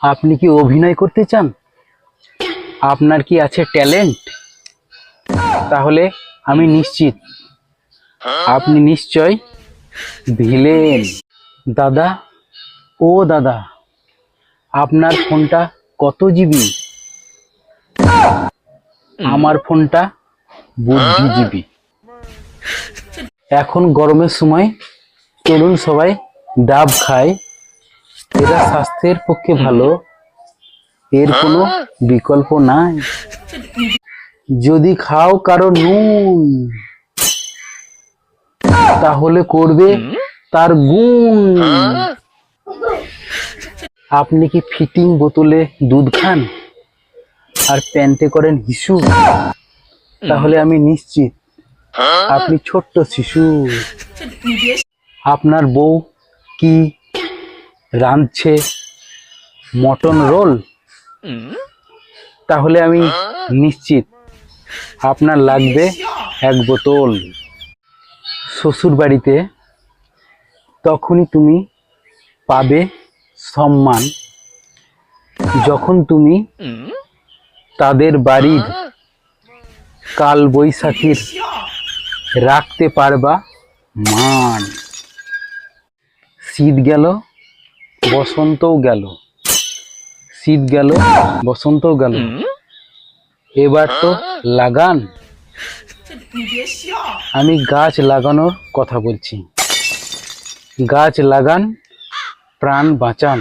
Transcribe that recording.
আপনি কি অভিনয় করতে চান? আপনার কি আছে ট্যালেন্ট? তাহলে আমি নিশ্চিত আপনি নিশ্চয় ভিলেন। দাদা, ও দাদা, আপনার ফোনটা কত জিবি? আমার ফোনটা বুদ্ধিজীবী। এখন গরমের সময় চলুন সবাই ডাব খায়, এটা স্বাস্থ্যের পক্ষে ভালো, এর কোনো বিকল্প নাই। যদি খাও কারো নুন, তাহলে করবে তার গুণ। আপনি কি ফিটিং বোতলে দুধ খান আর প্যান্টে করেন হিসু? তাহলে আমি নিশ্চিত আপনি ছোট্ট শিশু। আপনার বউ কি রাঁধছে মটন রোল? তাহলে আমি নিশ্চিত আপনার লাগবে এক বোতল। শ্বশুর বাড়িতে তখনই তুমি পাবে সম্মান যখন তুমি তাদের বাড়ির কাল বৈশাখীর রাখতে পারবা মান। শীত গেল বসন্তও গেল, শীত গেল বসন্তও গেল, এবার তো লাগান। আমি গাছ লাগানোর কথা বলছি। গাছ লাগান, প্রাণ বাঁচান।